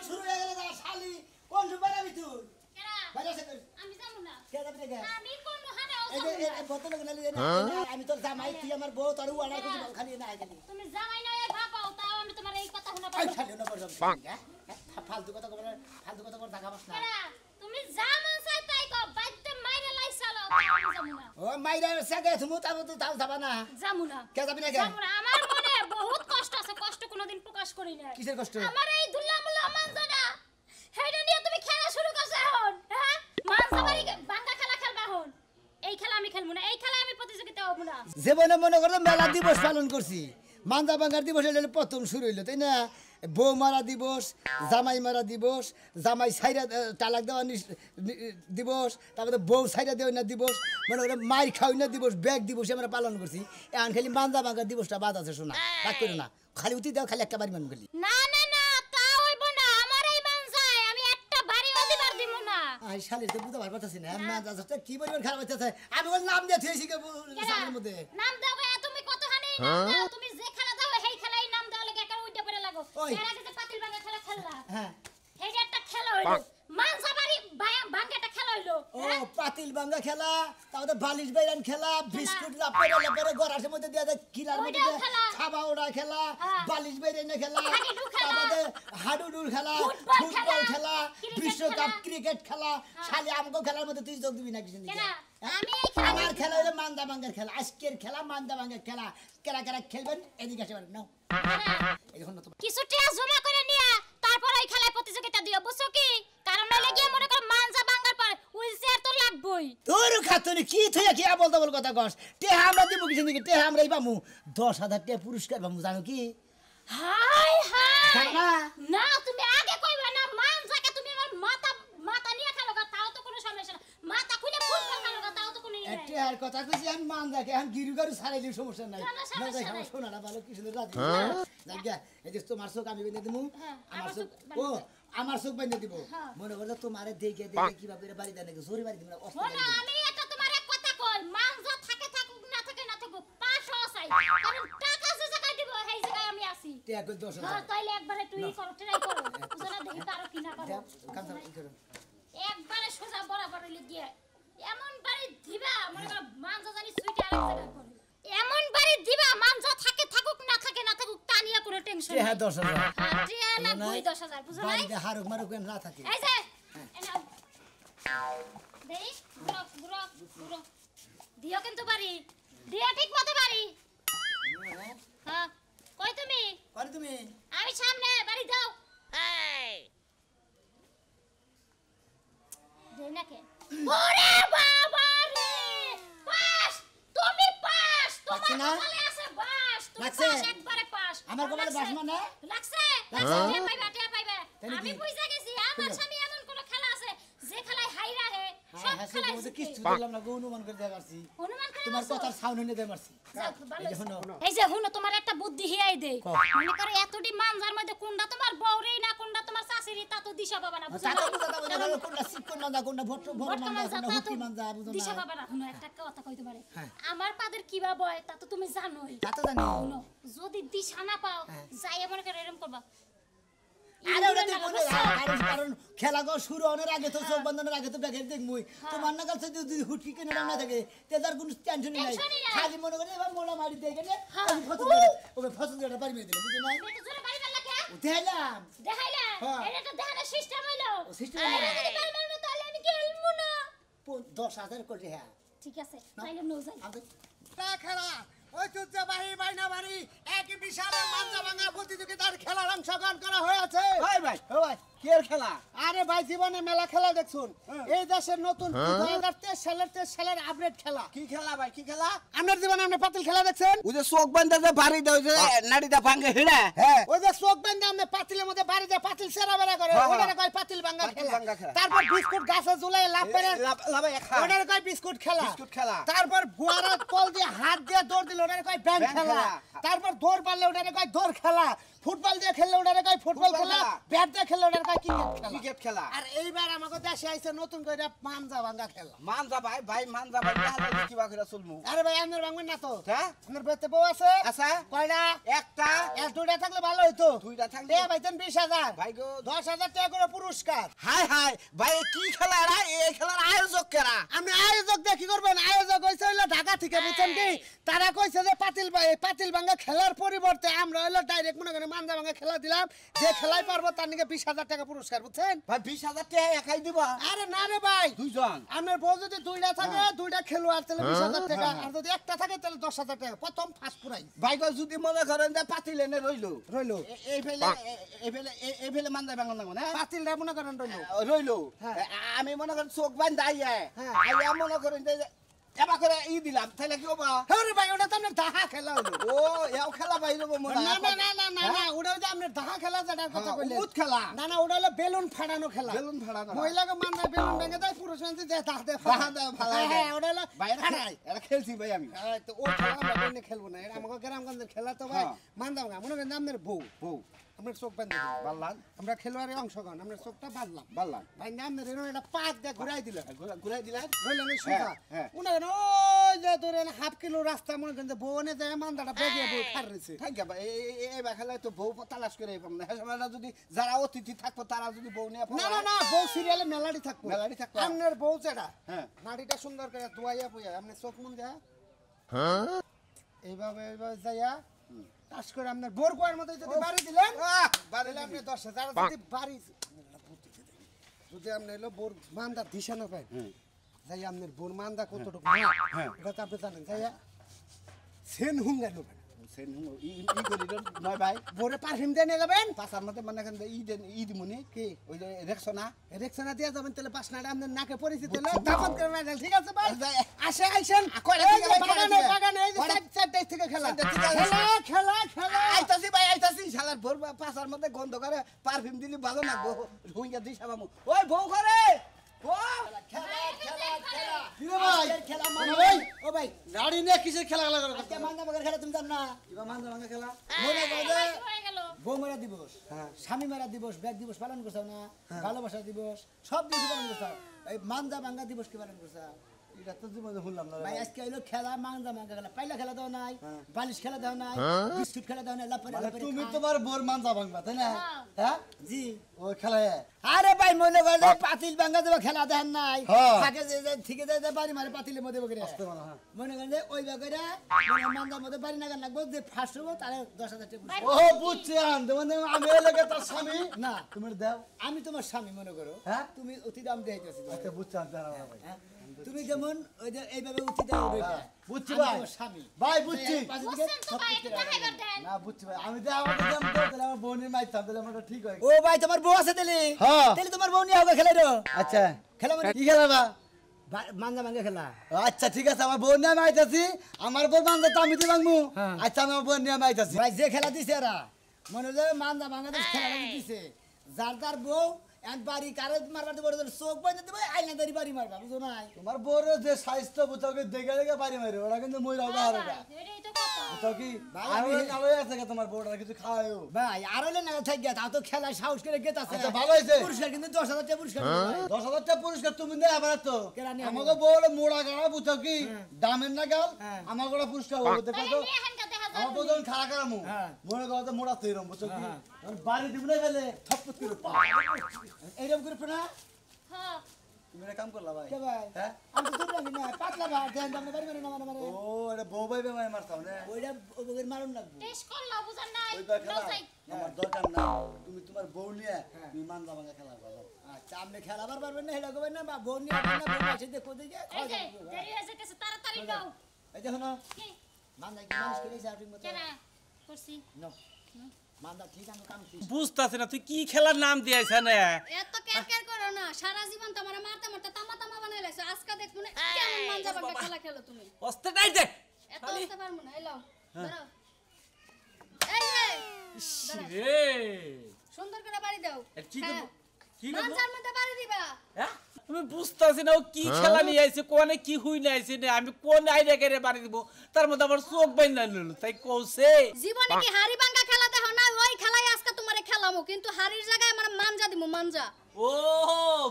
শুরু হয়ে গেল না শালি কোন সুপার আমি তুই কেরা বাইরে এসে আমি যাবো না কে যাবি রে আমি কোন হারাও এই যাবো যে না বোতল গনালি না আমি তোর জামাই তুই আমার বউ তোর ওয়ালা কিছু খালি না আইলি তুমি জামাই না এই ভাপাও তাও আমি তোমার এই কথা শোনা আই পাবো খালি না বড় ফালতু কথা কর দেখাবস না কেরা তুমি জামান চাই তাই কো বাইতে মাইরে লাইছালো আমি যাবো না ও মাইরা সাগে তুমি তাও যাবা না যাবো না কে যাবি না কে যাবো না আমার মনে বহুত কষ্ট আছে কষ্ট কোনোদিন প্রকাশ করি না কিসের কষ্ট আমার এই দুল্লামুল্লা মানজানা হেডা নিয়ে তুমি খেলা শুরু করছো এখন হ্যাঁ মানজাবাড়ি বাঙ্গা খেলা খেলবা এখন এই খেলা আমি খেলবো না এই খেলা আমি প্রতিযোগিতা হবো না জীবনে মনে করো মেলা দিবস পালন করছি মান্দা বাঙ্গার দিবস হইলে প্রথম শুরু হইলো তাই না বউ মারা দিবস জামাই মারা দিবস জামাই সাইরা তালাক দেওয়া দিবস তারপরে বউ সাইরা দেওয়া না দিবস মনে করে মাই খাওয়াই না দিবস ব্যাগ দিবস আমরা পালন করছি এখন খালি মান্দা বাঙ্গার দিবসটা বাদ আছে শোনা রাগ করো না খালি উঠি দাও খালি একটা বাড়ি মান গেলি না না না তা হইব না আমার এই মানজায় আমি একটা বাড়ি অধিবার দিব না আই শালির তো বুঝতে পারতাছি না মানজা কি পরিমাণ খারাপ হইতাছে আমি ওর নাম দিয়ে থইছি কে সামনের মধ্যে নাম দাও তুমি কতখানি নাম দাও তুমি যে খেলা দাও সেই খেলাই নাম দাও লাগে একটা উইটা পড়ে লাগো এর আগে যে পাতিল বাঙ্গা খেলা খেললা হ্যাঁ এইটা একটা খেলা হইলো মানজাবাড়ি বাঙ্গাটা খেলা হইলো ও পাতিল বাঙ্গা খেলা তারপরে বালিশ বাইরান খেলা বিস্কুট লাপড়ে গড়ার মধ্যে দিয়া দেয় কিলার মধ্যে খাবা ওড়া খেলা বালিশ বাইরান খেলা তারপরে হাডুডুর খেলা ফুটবল খেলা বিশ্বকাপ ক্রিকেট খেলা শালি আমগো খেলার মধ্যে তুই যোগ দিবি না কিছু আমি আমার খেলা হলো মান্দা বাঙ্গার খেলা আজকের খেলা মান্দা বাঙ্গার খেলা কেরা কেরা খেলবেন এদিকে আসে নাও এখন তো কিছু টাকা জমা করে নিয়ে তারপর এই খেলায় প্রতিযোগিতা দিও বুঝছো কি কারণ নইলে গিয়ে মনে কর মানজা বাঙ্গার পর হুইলচেয়ার তো লাগবই তোর খাতুনি কি থইয়া কি আবল তাবল কথা কস তে আমরা দিব কিছু নাকি তে আমরাই পামু 10,000 টাকা পুরস্কার পামু জানো কি হাই হাই জানা না তুমি আগে কইবা না মানজাকে তুমি আমার মাথা নিয়ে খেলো তাও তো কোনো সমস্যা না মাথা খুলে ফুটবল খেলো তাও তো কোনো ইয়ে একটা আর কথা কইছি আমি মান দেখে এখন গিরু গারু ছাড়াইলে সমস্যা নাই না দেখ আমার সোনাটা ভালো কি সুন্দর রাত জায়গা এই যে তোমার চোখ আমি বেঁধে দিমু আমার চোখ ও আমার চোখ বেঁধে দিব মনে করলে তোমারে দেখে কিভাবে বাড়ি দেয় নাকি জোরে বাড়ি দিব না অস্ত না আমি একটা তোমার এক কথা কই মানজা থাকে থাকুক না থাকে না থাকুক 500 চাই কারণ টাকা যে জায়গায় দিব সেই জায়গায় আমি আছি টাকা কই 10,000 হ্যাঁ তাইলে একবারে তুই করো ট্রাই করো বুঝলা দেখি পারো কি না পারো কাম করো একবারে সোজা বরাবর হইলে দিয়ে এমন বাড়ি দিবা মনে করো মানজা জানি সুইটে আরেক জায়গায় করে এমন বাড়ি দিবা মানজা থাকে থাকুক না থাকে না থাকুক তা নিয়ে কোনো টেনশন টাকা 10,000 হ্যাঁ টিয়া না 10,000 বুঝলা নাই বাড়িতে হারুক মারুক না থাকে এই যে এনা দেই গুরো দিও কিন্তু বাড়ি দিয়া ঠিক মতো বাড়ি হ্যাঁ কই তুমি করে তুমি আমি সামনে বাড়ি দাও এই দেই নাকে ওরে বাবা রে পাস তুমি পাস তোমার কপালে আছে বাস তুমি পাস একবারে পাস আমার কপালে বাস মানে লাগছে টিয়া পাইবা আমি বুঝা গেছি আমার স্বামী এমন কোন খেলা আছে যে খেলায় হাইরা হে সব খেলায় কিছু দিলাম না অনুমান করে দেয়া পারছি তোমার কথার সাউন্ড নিয়ে দেয়া পারছি এই যে হুনো তোমার একটা বুদ্ধি হিয়াই দেই মনে করে এতটি মানজার মধ্যে কোনটা তোমার বউরে না কোনটা তোমার শাশুড়ি তা তো দিশা পাবা না বুঝছো কোনটা সিকন মানজা কোনটা ভট্ট বড় মানজা কোনটা হুতি মানজা বুঝো না দিশা পাবা না হুনো একটা কথা কইতে পারে আমার পাদের কিবা বয় তা তো তুমি জানোই তা তো জানি হুনো যদি দিশা না পাও যাই মনে করে এরকম করবা আরে ওটা দেখো কারণ খেলা গো শুরু হওয়ার আগে তো চোখ বন্ধনের আগে তো দেখে দেখমুই তোমার না কাছে যদি হুটকি কেন না থাকে তেজার কোনো টেনশন নাই খালি মনে করে এবার মোলা মারি দেই কেন আমি ফসল ওবে ফসল দেটা পারি মেয়ে দিলাম বুঝছো না এটা জোরে বাড়ি বাড়লা কে দেখাইলাম দেখাইলা এটা তো দেখানোর সিস্টেম হইলো সিস্টেম যদি বাড়ি বাড়ি না তাহলে আমি খেলবো না 10,000 করে হ্যাঁ ঠিক আছে তাইলে নো যাই তা খেলা ঐতিহ্যবাহী বাইনা বাড়ি এক বিশাল মানজা ভাঙা প্রতিযোগিতার খেলার অংশগ্রহণ করা হয়েছে ভাই ভাই কি খেলা আরে ভাই জীবনে মেলা খেলা দেখছুন এই দেশের নতুন 2023 সালের আপডেট খেলা কি খেলা ভাই কি খেলা আপনার জীবনে আপনি পাতিল খেলা দেখছেন ওই যে চোখ বান্ধা যে বাড়ি দেয় যে নাড়িটা ভাঙে হিড়া হ্যাঁ ওই যে চোখ বান্ধা আপনি পাতিলের মধ্যে বাড়ি দিয়ে পাতিল সেরা বেরা করে ওটারে কয় পাতিল ভাঙা খেলা তারপর বিস্কুট গাছে ঝুলাই লাভ করে লাভে খা ওটারে কয় বিস্কুট খেলা তারপর বুয়ারা কল দিয়ে হাত দিয়ে দৌড় দিলে ওটারে কয় ব্যাং খেলা তারপর দৌড় পারলে ওটারে কয় দৌড় খেলা ফুটবল দিয়ে খেললে ওটারে কয় ফুটবল খেলা ব্যাট দিয়ে খেললে ওটারে কয় ক্রিকেট খেলা আর এইবার আমাদের দেশে আইছে নতুন করে মানজা ভাঙা খেলা মানজা ভাই মানজা ভাই কিবা করে চলমু আরে ভাই আপনার ভাঙবেন না তো হ্যাঁ আপনার বেতে বউ আছে আচ্ছা কয়টা একটা দুইটা থাকলে ভালো হইতো দুইটা থাকলে দে ভাই 20,000 ভাই গো 10,000 টাকা করে পুরস্কার। হাই হাই ভাই কি খেলা এরা এই খেলার আয়োজক কেরা আপনি আয়োজক দিয়ে কি করবেন? আয়োজক হইছে হইলো ঢাকা থেকে, বুঝছেন কি? তারা কইছে যে পাতিল ভাঙ্গা খেলার পরিবর্তে আমরা হইলো ডাইরেক্ট মনে করেন মানজা ভাঙ্গা খেলা দিলাম, যে খেলাই পারবো তার নিকে 20,000 টাকা পুরস্কার, বুঝছেন? ভাই 20,000 টাকা একাই দিবা আরে না রে ভাই, দুইজন আপনার বউ যদি দুইটা থাকে, দুইটা খেলোয়াড় তাহলে 20,000 টাকা, আর যদি একটা থাকে তাহলে 10,000 টাকা, প্রথম ফার্স্ট প্রাইজ ভাই গো যদি মনে করেন যে পাতিল এনে রইলো রইলো। এই ফেলে মানজাই ভাঙন লাগবো না পাতিলটা মনে করেন রইলো। রইলো হ্যাঁ। আমি মনে করেন চোখ বান্ধ আইয়া হ্যাঁ। আইয়া মনে করেন যে এবার করে দিলাম তাহলে কি হবা হ্যাঁ ভাই, ওটা তো আপনার দাহা খেলা হলো। ও এও খেলা বাইরে মনে না না না না না না, ওটা হচ্ছে আপনার দাহা খেলা, যেটার কথা কইলেন। উত খেলা না না, ওটা হলো বেলুন ফাটানো খেলা। বেলুন ফাটানো। মহিলাকে মানলে বেলুন ভেঙে দেয়, পুরুষ মানুষ দেয় দাহ দেয় দাহ দেয়, ফালায় দেয়। হ্যাঁ, ওটা হলো ভাই ফাটাই। এটা খেলছি ভাই আমি হ্যাঁ, তো ও খেলা আমরা বইনে খেলবো না, এটা আমাকে গ্রামগঞ্জের খেলা তো ভাই। হ্যাঁ। মানতাম না, মনে করেন আপনার বউ বউ আপনার চোখ বান্ধে দিল, বাল্লান আমরা খেলোয়াড়ে অংশগ্রহণ, আমরা চোখটা বাঁধলাম, বাল্লান ভাই না আপনার এরকম একটা পাক দিয়ে ঘুরাই দিল, ঘুরাই দিলেন বললাম এই সুখা হ্যাঁ। মনে করেন ওই যে ধরেন 1/2 কিলো রাস্তা, মনে করেন যে বউনে যায় মান্দাটা বেগে বউ ফার রয়েছে। থাক ভাই এই খেলায় তো বউ তালাশ করে পাবো না হ্যাঁ সময়টা যদি যারা অতিথি থাকবো তারা যদি বউ নিয়ে না না না, বউ সিরিয়ালে মেলাডি থাকবো, মেলাডি থাকবো। আপনার বউ যেটা হ্যাঁ। নাড়িটা সুন্দর করে ধোয়াইয়া পুইয়া আপনি চোখ মুন যা এইভাবে যাইয়া টাস করে আপনার বোর কোয়ার মতো যদি বাড়ি দিলেন, বাড়ি তাহলে আপনি 10,000, আর যদি বাড়ি যদি আপনি এলো বোর মান্দা দিশা না পাই, যাই আপনার বোর মান্দা কতটুকু হ্যাঁ। এটা তো আপনি জানেন, যাইয়া সেন হুঙ্গা নেবেন, নয় ভাই বোরে পারফিউম দিয়ে নিয়ে যাবেন, পাশার মধ্যে মানে এখান ঈদ মনি কি ওই যে রেকশনা রেক্সনা দিয়ে যাবেন, তাহলে 5 নাটা আপনার নাকে পরিচিত হলো দাপত করে রাখেন, ঠিক আছে ভাই? যাই। আসে আইসেন কয়টা এই থেকে যে ভাই, কয়টা বাগানে থেকে? বাগানে এই যে কয়টা? 4 থেকে খেলা চারটে থেকে খেলা খেলা খেলা আইতাছি ভাই আইতাছি শালার ভোর পাশার মধ্যে গন্ধ করে পারফিউম দিলি ভালো না হুইঙ্গা দিস আবামু ওই বউ করে কিরে ভাই খেলা ও মানে ভাই ও ভাই গাড়ি নিয়ে কিসের খেলা খেলা করো আজকে মান্দা বাগার খেলা তুমি জানো না? কিবা মানজা ভাঙা খেলা মনে করো যে হয়ে গেল বউ মারা দিবস স্বামী মারা দিবস ব্যাগ দিবস পালন করছো না, ভালোবাসা দিবস সব দিবস পালন করছো, এই মানজা ভাঙা দিবস কি পালন করছো? এটা তো জীবনে শুনলাম না ভাই আজকে হইলো খেলা মানজা ভাঙা খেলা, পাইলা খেলা দাও নাই, বালিশ খেলা দাও নাই, বিস্কুট খেলা দাও নাই, লাপারে লাপারে তুমি খায়। তোমার বোর মানজা ভাঙবা তাই না? হ্যাঁ জি ওই খেলায় আরে ভাই মনে করে যে পাতিল ভাঙা দেবো খেলা দেন নাই, হ্যাঁ। থাকে যে থেকে যে বাড়ি মারে পাতিলের মধ্যে বকরে মনে করেন যে ওই বাকরে মানজার মধ্যে বাড়ি না লাগবো, যে ফার্স্ট হবো তাহলে 10,000 টাকা পুরস্কার। ও বুঝছি মানে আমি এলাকা তার স্বামী না তুমি দাও আমি তোমার স্বামী মনে করো, হ্যাঁ? তুমি অতি দাম দেখাইতেছি, আচ্ছা বুঝছি আমি জানা ভাই তুমি যেমন ওই যে এইভাবে উঠি দাও ওইটা বুঝছি আমি ভাই। তোমার স্বামী ভাই বুঝছি পাশে দিকে বুঝছেন তো ভাই এটা দেখাইবার দেন না বুঝছি ভাই আমি তো আমাকে দাম তো তাহলে আমার বোনের মাইতাম তাহলে আমার ঠিক হয় ও ভাই তোমার বউ আছে তাহলে হ্যাঁ। তাহলে তোমার বউ নিয়ে হবে খেলাই রো আচ্ছা খেলা মানে কি খেলা বা মানজা ভাঙা খেলা আচ্ছা ঠিক আছে আমার বোন নিয়ে আমি আইতাছি আমার বোন মানজা তো আমি তো ভাঙবো হ্যাঁ। আচ্ছা আমার বোন নিয়ে আমি আইতাছি ভাই যে খেলা দিছে এরা মনে হয় মানজা ভাঙা খেলা দিছে, যার যার বউ এক বাড়ি কারে মারবার দেবো চোখ বাঁধে দেবে আইনাদারি বাড়ি মারবা বুঝো নাই, তোমার বোর যে স্বাস্থ্য বুঝাকে দেখে দেখে বাড়ি মারি ওরা কিন্তু মই রাখা হারে না এটাই তো কথা বুঝাও কি ভাই, আর আমি- ওই কালো আছে কি তোমার বোরটা কিছু খাওয়ায়ও ভাই আর হলে না থাক গিয়া তাও তো খেলায় সাহস করে গেত আছে, আচ্ছা, ভালো হয়েছে। পুরস্কার কিন্তু 10,000 টাকা পুরস্কার দিবে ভাই। 10,000 টাকা পুরস্কার তুমি নেই আবার তো কেরা নিয়ে আমাকে বলে মোড়া গাড়া বুঝাও কি হ্যাঁ। দামের না গাল হ্যাঁ। আমার গোটা পুরস্কার হবে দেখো তাহলে তো নিয়ে হানকা দেখা আমার যায় বোধন খাড়া করামু হ্যাঁ। মনে করো তো মোড়া তৈরম বুঝছো কি হ্যাঁ। আমি বাড়ি দিব না ফেলে থপত করে এইরকম করে না হ্যাঁ তুমি একটা কাম করলা ভাই কে ভাই হ্যাঁ আমি তো দুটো না পাতলা ভাই দেন দামে বাড়ি মারে না মানে ও এটা বউ ভাই বেমায় মারতাম না ওইটা ওদের মারুন লাগবে টেস্ট করলো বুঝান নাই ওই বা খেলা নাও যাই। আমার দরকার না তুমি তোমার বউ নিয়ে তুমি মানলা ভাঙা খেলা করো আচ্ছা আপনি খেলাবার পারবেন না হেলা করবেন না বা বোন নিয়ে আসবেন না বোন এসে দেখো দিকে এই যে দেরি হয়ে যাইতেছে তাড়াতাড়ি নাও এই দেখো না কি মান্দা কি মানুষ করে যাওয়ার মতো কেনা করছি নো মান্দা ঠিক আমি কাম ঠিক বুঝতাছি না তুই কি খেলার নাম দিয়েছ না এত কেরকের করো না, সারা জীবন তোমার মারতে মারতে তামা তামা বানাই লাইছো, আজকে দেখবো না কেমন মানজা বাগা খেলা খেলো তুমি। অস্তে নাই দে এত আসতে পারবো না, এলো ধরো এই যে রে সুন্দর করে বাড়ি দাও, এ কি হ্যাঁ। করব কি করব মানজার মধ্যে বাড়ি দিবা। হ্যাঁ তুমি বুঝতাছি না ও কি খেলা নিয়ে আইছে কোনে কি হুই না আইছে না আমি কোন আইডিয়া করে বাড়ি দিব তার মধ্যে আমার চোখ বাইন্দা নিল তাই কইছে জীবনে কি হাড়ি ভাঙ্গা খেলা দেখো না, ওই খেলাই আজকে তোমারে খেলামু, কিন্তু হাড়ির জায়গায় আমার মানজা দিমু, মানজা। ও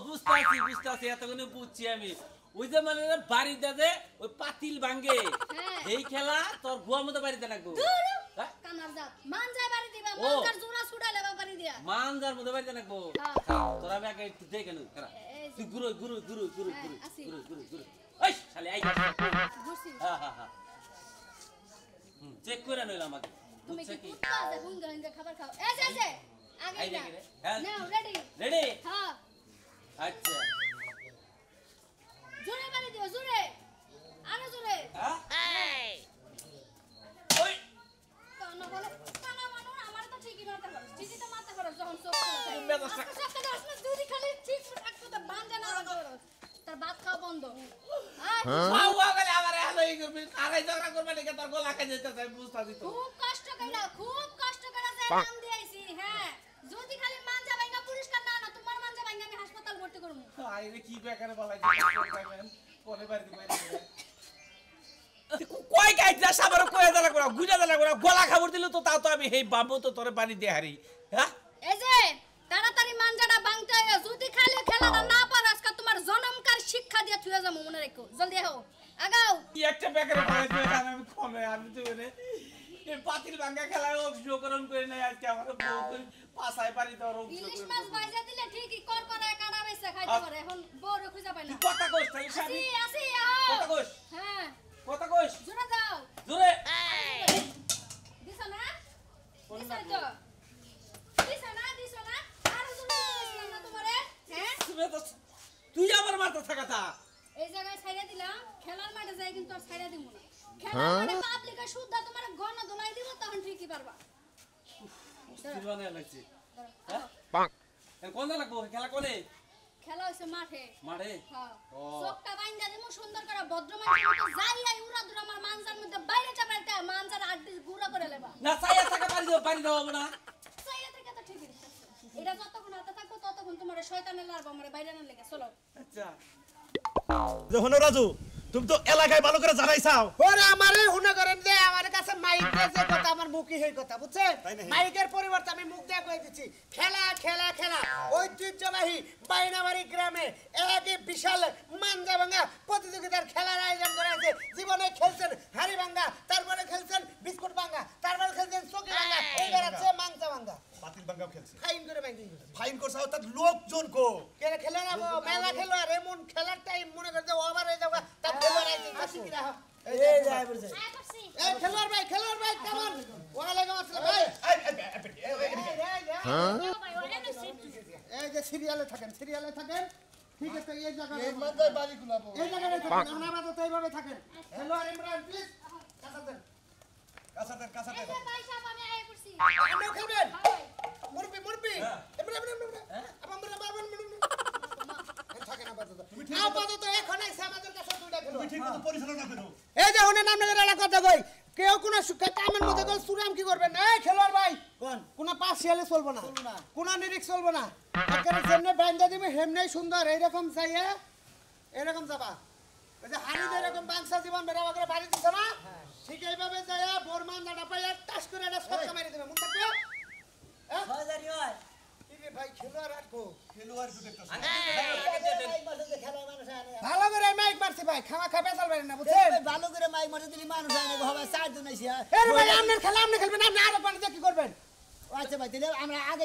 বুঝতাছি এতক্ষণে বুঝছি আমি ওই যে মানে বাড়িতে যে ওই পাতিল ভাঙ্গে হ্যাঁ। এই খেলা তোর গুয়ার মতো বাড়িতে নাকবো হ্যাঁ? কানার জাত মানজায় বাড়ি দিবা ও। মানজার জোড়া ছুড়ালে বাড়ি দিয়া মানজার মতো বাড়িতে নাকবো হ্যাঁ। তোরা আমি আগে একটু দেখে নেব এই তুই গুরু হ্যাঁ, আসি। ওই শালি আই বুঝছি হ্যাঁ চেক করে নিলাম আগে তুমি বুঝছে কি কি কুত্তা আছে হুঙ্গা হুঙ্গা খাবার খাও এই যে আগে এই না দেখে রে, হ্যাঁ। নাও রেডি রেডি হ্যাঁ আচ্ছা জোরে বাড়ি দিও জোরে আরো জোরে হ্যাঁ ওই কানা বলে কানা মানুষ আমার তো ঠিকই মারতে পারো ঠিকই তো মারতে পারো যখন চোখ তুমি মেজাজটা- আজকে সবকে দশ না যদি খালি ঠিক থাকতো তো বান্ধে না করো তার ভাত খাওয়া বন্ধ আয়, বাবা গেলে আমার হালই করবি আড়াই ঝগড়া করবে নাকি তোর গলা খাই যেতে চাই বুঝতাছি তো খুব কষ্ট করে যে নাম দিয়েছি হ্যাঁ যদি খালি মানজা ভাঙ্গা পুরস্কার না না তোমার মানজা ভাঙ্গা আমি হাসপাতাল ভর্তি করব আইরে কি বেকারে বলাই পরে বাড়ি দিবে কই গাইছা সাবার কই দালা করে গুজা দালা করে গলা খাবার দিল তো তাও তো আমি হেই বাবু তো তোরে পানি দে হারি হ্যাঁ এই যে তাড়াতাড়ি মানজাটা ভাঙতে হয় যদি খালি খেলাটা না পারো আজকে তোমার জনমকার শিক্ষা দিয়ে থুয়ে যাবো মনে রেখো জলদি আও আগাও কি একটা বেকারে বলাই দিবে আমি কমে আমি তো এনে এই পাতিল ভাঙ্গা খেলায় অংশগ্রহণ করে নাই আজকে আমার বউ পাছায় পানি দেওয়ার ইলিশ মাছ ভাজা দিলে ঠিকই কর করে কাটা বেচে খাইতে পারে এখন বড় খুঁজা পাই না কথা কইস তাই আসি সাবি আসি আও কথা কইস হ্যাঁ কথা কইস জোরে দাও জোরে দিছ না দিছ তো দিছ না আর জোরে দিছিলাম না তোমারে হ্যাঁ তুই আমার মাথা থাকাতা এই জায়গায় ছাইরা দিলাম খেলার মাঠে যাই কিন্তু আর ছাইরা দিব না খেলার মাঠে পাবলিকে শুদ্ধা তোমার গণ দোলাই দিব তখন ঠিকই পারবা সিলভানে লাগছে হ্যাঁ কোন জায়গা লাগবো খেলা কোনে খেলা হইছে মাঠে মাঠে হ্যাঁ ও। চোখটা বাইন্দা দিমু সুন্দর করে ভদ্র মানুষের মতো যাই আই উড়া দুরা আমার মানজার মধ্যে বাইরে চাপাইতে মানজার আড্ডি গুড়া করে লেবা না চাইয়া থাকা পারি দাও না চাইয়া থেকে তো ঠিকই এটা যতক্ষণ হাতে থাকবো ততক্ষণ তোমার শয়তানের লারবা আমার বাইরে না লেগে চলো আচ্ছা যখন রাজু তুমি তো এলাকায় ভালো করে জানাই চাও ওরে আমারে হুনে করেন যে আমার কাছে মাইক যে কথা আমার মুখই সেই কথা বুঝছেন তাই নাকি? মাইকের পরিবর্তে আমি মুখ দিয়ে কই দিচ্ছি খেলা খেলা খেলা ঐতিহ্যবাহী বাইনাবাড়ি গ্রামে এক বিশাল মানজা ভাঙ্গা প্রতিযোগিতার খেলার আয়োজন করা হয়েছে জীবনে খেলছেন হাড়ি ভাঙ্গা তারপরে খেলছেন বিস্কুট ভাঙ্গা তারপরে খেলছেন চকি ভাঙ্গা এইবার আছে মাংসা ভাঙ্গা পাতিল বাঙ্গাও খেলছে ফাইন করে ব্যাংকিং করছে ফাইন করছে তার লোকজন কো কেন খেলে না মেলা খেলো আর এমন খেলার টাইম মনে করছে ওভার হয়ে যাবে তার খেলোয়াড় আইছে আসি কি রাখো এই যে আয় পড়ছে আয় করছি এই খেলোয়াড় ভাই কেমন ওয়ালাইকুম আসসালাম ভাই ভাই ওরে না সিট এই যে সিরিয়ালে থাকেন ঠিক আছে এই জায়গায় এই মাথায় বাড়ি খুলাবো এই জায়গায় থাকেন আমরা আপাতত এইভাবে থাকেন খেলোয়াড় ইমরান প্লিজ কাছাতে কাছাতে এই যে ভাই সাহেব আমি আয় করছি আপনিও খেলবেন ভাই মুরবি আমরা থাকেন আপাতত এখন এসে আমাদের কাছে দুইটা খেলোয়াড় তুমি ঠিক মতো পরিচালনা করো এই যে হুনে নাম নেগের এলাকা কথা কই কেউ কোন কামের মধ্যে গল সুরাম কি করবেন এই খেলোয়াড় ভাই কোন পার্সিয়ালে চলবো না কোন নিরিক চলবো না একেবারে যেমনে বান্দা দিবে হেমনেই সুন্দর এইরকম চাইয়ে এরকম যাবা ওই যে হানি এরকম বাংসা জীবন বেড়া করে বাড়ি দিছ না ঠিক এইভাবে যায়া বোরমান দাঁড়া পাইয়া টাস করে এটা সবকা মারি দিবে মুখ থাকবে হাজারি হয় কি রে ভাই খেলোয়াড় রাখবো খেলোয়াড় তো দেখতাছ এই মাঠে যে খেলা মানুষ আনে ভালো করে মাইক মারছি ভাই খাওয়া খাবে চলবে না বুঝছেন ভালো করে মাইক মাঠে দিলি মানুষ আনে হবে চারজন আইছে আরে ভাই আপনার খেলা আপনি খেলবেন আপনি আরো পানি দিয়ে কি করবেন আচ্ছা ভাই তাহলে আমরা আগে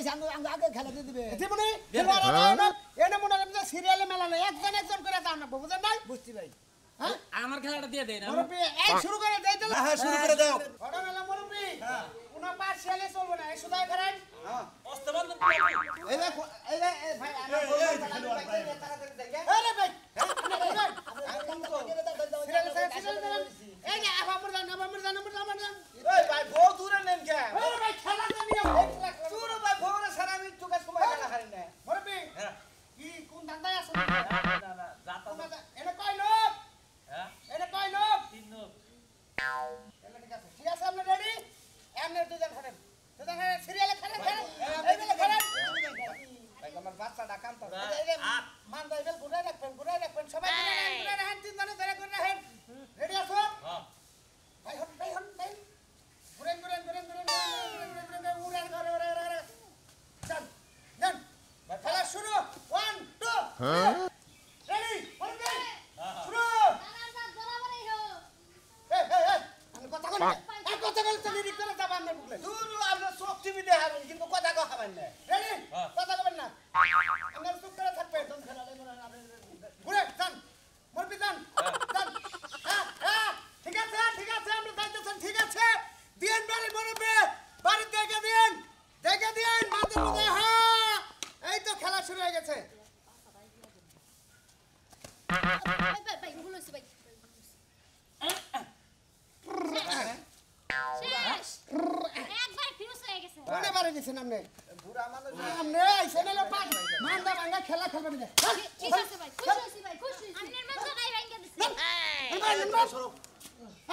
আগে খেলা দিয়ে দিবে জীবনে খেলোয়াড় এনে মনে করেন যে সিরিয়ালে মেলা নাই একজন করে দাও না বুঝেন নাই বুঝছি ভাই হ্যাঁ আমার খেলাটা দিয়ে দেন মুরব্বি এই শুরু করে দেই তো হ্যাঁ শুরু করে দাও বড় মেলা মুরব্বি কোন পার্সিয়ালে চলবে না এই সুদাই করেন অস্তবন্ধ এই দেখো এই ভাই আমার বলবো খেলোয়াড় ভাই আরে ভাই এই যে আমার দান এই ভাই বউ দূরে নেন কে আরে ভাই খেলা নিয়ে দূর ভাই বউরে সারা আমি তোকে সময় খেলা হারি না মুরব্বি কি কোন ধান্দায় আছে না যাতা এটা কয় লোক হ্যাঁ এটা কয় লোক তিন লোক ঠিক আছে ঠিক আছে আপনি রেডি এমনি দুজন খেলেন সিরিয়ালে খেলেন এই যে খেলেন ভাই আমার বাচ্চাটা কাম তো মান দাইবেল ঘুরে রাখবেন রেডি মুরব্বি শুরু দাদা বরাবরই হো এই আমি কথা বলি এই কথা বলি তো নিরিক করে যাব আমরা বুকলে দূর আমরা চোখ টিভি দেখাবেন কিন্তু কথা খাবেন না রেডি কথা বলেন না আমরা চুপ করে থাকবে ঘুরে যান মুরব্বি যান যান হ্যাঁ ঠিক আছে আমরা যাইতেছেন ঠিক আছে দিন বাড়ি মুরব্বি বাড়ি দেখে দিন মাঝে মাঝে হ্যাঁ এই তো খেলা শুরু হয়ে গেছে ভাই ভুল হইছে ভাই শেষ একবার ফিউজ হয়ে গেছে কোনে বাড়ি দিছেন আপনি বুড়া মানুষ আপনি আইছেন এলো পাঁচ মান্দা ভাঙা খেলা খেলবেন না ঠিক আছে ভাই খুশি হইছি ভাই খুশি আপনার মাথা গায় ভাঙা দিছে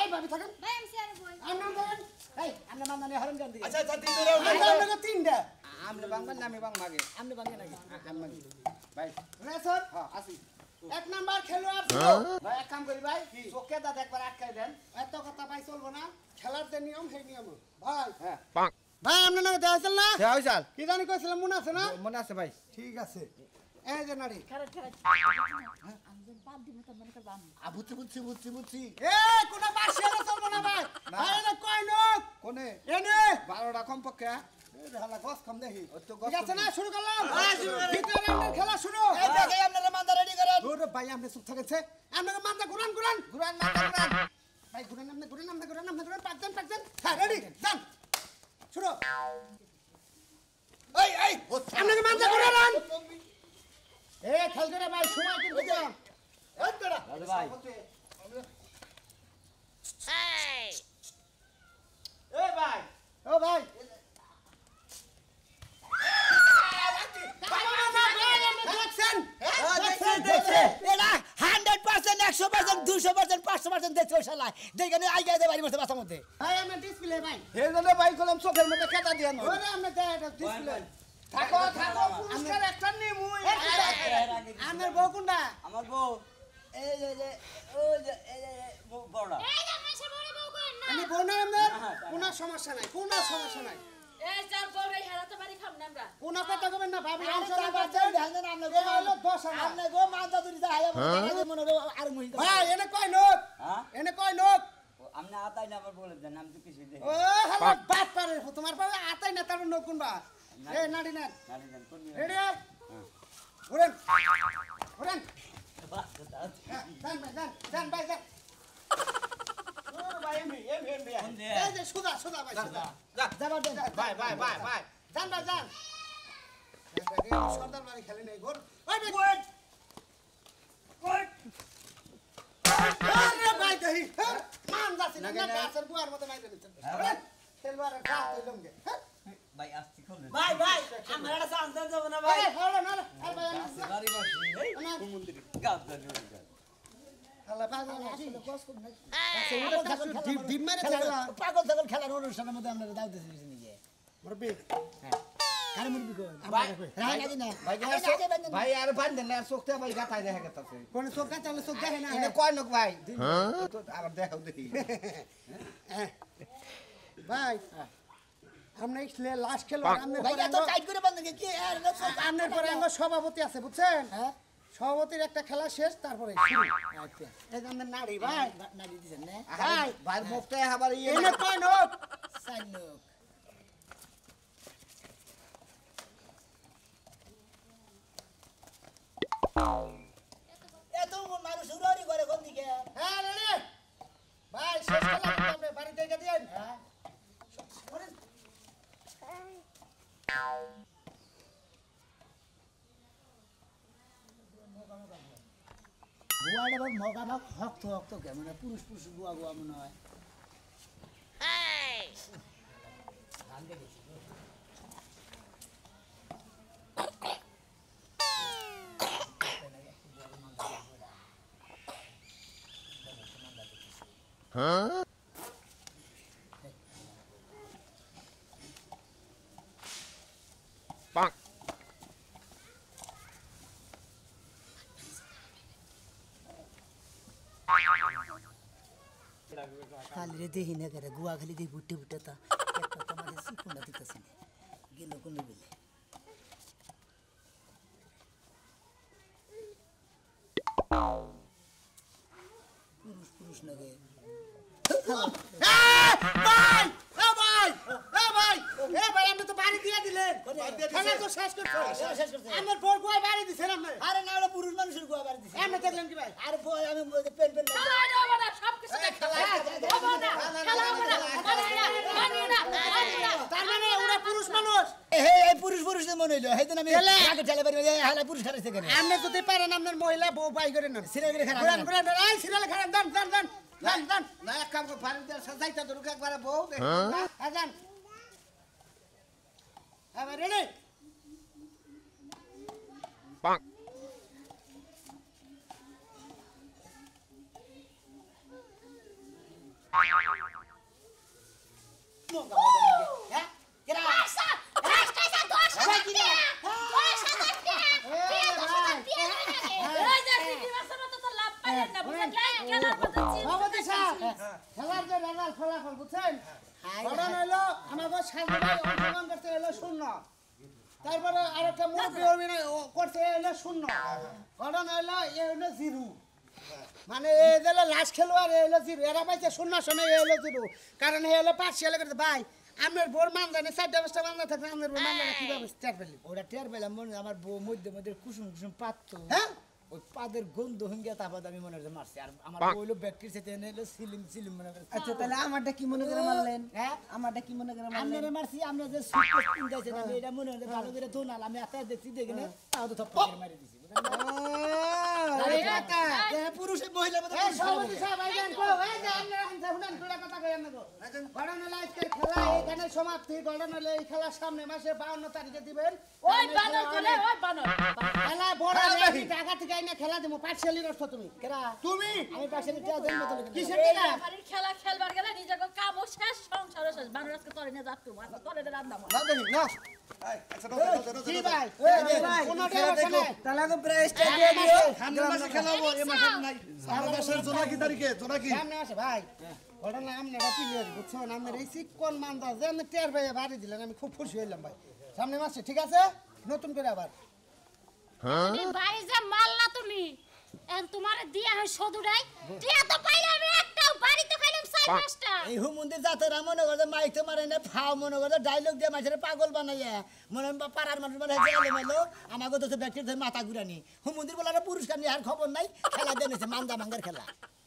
এই ভাবি থাকেন ভাই আমি সিয়ারে বই আপনার বলেন এই আপনার মান্দা নিয়ে হরণ গান দিয়ে আচ্ছা তিন ধরে আমরা তিনটা আমরা বাংলা নামে বাং মাগে আপনি ভাঙে নাকি আমি ভাই রেসর হ্যাঁ আসি এক নাম্বার খেলোয়াড় ভাই এক কাম করি ভাই চোখে দাঁত একবার আটকাই দেন এত কথা ভাই চলবো না খেলার যে নিয়ম সেই নিয়ম ভাই হ্যাঁ ভাই আপনার নাকি দেখাইছিল না হ্যাঁ ওই চাল কি জানি কইছিলাম মনে আছে না মনে আছে ভাই ঠিক আছে এই যে নারী বুঝছি এ কোন পাশিয়ালে চলবো না ভাই ভাই এটা কয় লোক কোনে এনে 12টা কম পক্ষে এই হালা গস কম দেখি ওই তো ঠিক আছে গছ না শুরু করলাম দ্বিতীয় রাউন্ডের খেলা শুরু এই দেখে আপনারা মান্দা রেডি করেন ওরে ভাই আপনি চুপ থাকেছে আপনাকে মান্দা ঘুরান ঘুরান মাথা ঘুরান ভাই ঘুরান পাঁচজন হ্যাঁ রেডি যান শুরু এই আপনাকে মান্দা ঘুরান এ খেল করে ভাই সময় কিন্তু দিলাম এই তোরা ভাই এই ভাই ও ভাই এরা 100% 100% 200% 500% দেখছো শালা দেখেন আইগা দে বাড়ি বসে বাসার মধ্যে ভাই আমার ডিসপ্লে ভাই এই জন্য ভাই কলম চোখের মধ্যে কেটা দিয়ে নয় ওরে আমরা দেখ এটা ডিসপ্লে থাকো পুরস্কার একটা নিমু আমার বউ কোনটা আমার বউ এই যে ওই যে বড় এই যে মেশে বড় বউ কই না আমি বউ না আমার কোনো সমস্যা নাই এই যার বউরে হেরাতে পারি খাম না আমরা কোনো কথা কবেন না ভাবি আমি অংশ তো নিবা বাচ্চা ধ্যান না আমনে গো হলো 10 আমনে গো মান্দা তুই যা আয়া মনে আর মুহি ভাই এনে কয় লোক হ্যাঁ এনে কয় লোক আপনি আতাই না আবার বলে দেন আমি তো কিছু দেখি ও হালা বাত পারে তোমার পাবে আতাই না তার লোক কোনবা এ নাড়ি না নাড়ি দেন কোন রেডি ঘুরেন যান ভাই যান ভাই এমবি এই যে সুদা ভাই সুদা যাবার দেন ভাই যান ভাই যান সর্দার বাড়ি খেলে নেই ঘর ওই আরে ভাই দেহি মান যাচ্ছে না গাছের বুয়ার মতো মাইরে দিচ্ছেন খেলবারে গাছ হইলাম গে ভাই আসছি খুলে ভাই আমরা এটা জানতে যাব না ভাই হলো না ভাই বাড়ি বাসি গাছ ধরে হালা বাজা না ডিম মেরে খেলা পাগল ছাগল খেলার অনুষ্ঠানের মধ্যে আমরা দাও দিছি নিজে মুরব্বি কারে মুরবি কই ভাই রাই লাগি না ভাই আর বান্ধেন না চোখতে ভাই গাতাই দেখা গেতাছে কোন চোখ চালে চোখ দেখে না এনে কয় লোক ভাই তো আবার দেখাও দেখি ভাই আমরা ইসলে লাস্ট খেলো আমরা ভাই এত টাইট করে বন্ধ কি আর আপনার পরে আমরা সভাপতি আছে বুঝছেন হ্যাঁ সভাপতির একটা খেলা শেষ তারপরে শুরু আচ্ছা এই যে আমাদের নারী ভাই নাড়ি দিছেন না ভাই ভাই মুখতে আবার ইয়ে এনে কয় লোক সাইড লোক এত মানুষ উড়াউড়ি করে কোন দিকে হ্যাঁ রেডি ভাই শেষ খেলা কিন্তু আপনি বাড়ি থেকে দিন হ্যাঁ গুয়াটা মগা ভাগ হক্ত কে মানে পুরুষ গুয়া মনে হয় খালি রে দেখি না করে গুয়া খালি দেখি বুটে তা একটা তোমাকে সিকুন্ডা দিতেছি না গেল কমে গেলে পুরুষ নাকি ভাই এ ভাই এ ভাই এ ভাই আপনি তো বাড়ি দিয়ে দিলেন খেলা তো শেষ করছে আমার বউ কই বাড়ি দিছেন আপনি আরে না ওরা পুরুষ মানুষের গোয়া বাড়ি দিছে আপনি দেখলেন কি ভাই আরে বই আমি পেন পেন খেলা হবে না সব কিছু খেলা হবে না খেলা হবে না মানি না তার মানে ওরা পুরুষ মানুষ এই পুরুষ পুরুষদের মনে হইলো সেইদিন আমি আগে ঠেলে পারি হালা পুরুষ খারাইছে কেন আপনি যদি পারেন আপনার মহিলা বউ বাই করে নেন সিরিয়াল করে খারাপ ঘুরান ঘুরান এই সিরিয়াল ঘুরান দান দান দান দান দান না এক কাম করে বাড়ি দিয়ে সাজাইতে ধরুক একবারে বউ দেখ আজান এবার রেডি পয়সা পয়সা 10,000 টাকা 10,000 টাকা এই যে কি মাসের মতো তো লাভ পাইলেন না বুঝলেন খেলার মতো ভগবতী সাহেব খেলার যে রেজাল্ট ফলাফল বুঝছেন ঘটনা হইলো আমাকে সাজু ভাই অংশগ্রহণ করতে হলো শূন্য তারপরে আরেকটা মুরব্বী অভিনয় করতে হলো শূন্য ঘটনা হইলো এ হইলো জিরো মানে এ হলো লাস্ট খেলোয়াড় এ হলো জিরো এরা পাইছে শূন্য শূন্য এ হলো জিরো কারণ এ হলো পার্সিয়াল করতে ভাই আপনার বোর মান জানে 4টা 5টা মান থাকবে আপনার বোর মান জানে কিভাবে স্টার্ট পেলি ওটা টের পেলাম মনে হয় আমার বউ মধ্যে মধ্যে কুসুম কুসুম পাততো হ্যাঁ ওই পাদের গন্ধ হইয়া তারপর আমি মনে হচ্ছে মারছি আর আমার বউ হইলো ব্যাকটির সাথে এনে হলো সিলিম সিলিম মনে করে আচ্ছা তাহলে আমারটা কি মনে করে মারলেন হ্যাঁ আমারটা কি মনে করে মারলেন আপনারা মারছি আমরা যে সুট কিনতেছেন আমি এটা মনে হয় ভালো করে ধোনাল আমি এত দেখছি দেখে না তাও তো থপ্পা করে মারি দিছি পুরুষ মহিলা মতো এই সভাপতি সাহেব আইবেন কো এই যে আপনারা শুনেন পুরো কথা কই আপনাকে ঘটনা হলো আজকের খেলা এখানে সমাপ্তি ঘটনা হলো এই খেলার সামনে মাসে 52 তারিখে দিবেন ওই বানর কোলে ওই বানর খেলা বড় এই টাকা থেকে আইনা খেলা দেবো পার্সিয়ালি করছো তুমি কেরা তুমি আমি পাশে টাকা দেন মতো কিসের টাকা বাড়ির খেলা খেলবার গেলে নিজেকে কামও শেষ সংসারও শেষ বানর আজকে তোরে নিয়ে যাচ্ছ মাছ তোরে রান্না মা না দেখি না কি ভাই ভাই, কোন টাকা আছে তাহলে আগে প্রাইস দিয়ে দিও সামনের মাসে খেলাবো এই মাসে নাই সামনের মাসের জোনাকি তারিখে জোনাকি সামনে আসে ভাই ঘটনা আপনারা প্লেয়ার বুঝছেন আপনার এই চিকন মান্দা যে আমি টের ভাইয়া বাড়ি দিলেন আমি খুব খুশি হইলাম ভাই সামনে মাসে ঠিক আছে নতুন করে আবার তুমি বাড়ি যে মারলা তুমি এখন তোমার দিয়া হয় সদুরাই টিয়া তো পাইলে আমি একটাও বাড়িতে খাইলাম 4-5টা এই হুমুন্দির জাতেরা মনে করে মাইক তো মারে না ফাও মনে করে ডায়লগ দিয়ে মানুষের পাগল বানাইয়া মনে হয় পাড়ার মানুষ মানে হেঁচে মেলো আমাকে তো ব্যক্তির মাথা ঘুরানি হুমুন্দির বলার পুরস্কার নিয়ে আর খবর নাই খেলা দেনেছে মান্দা ভাঙ্গার খেলা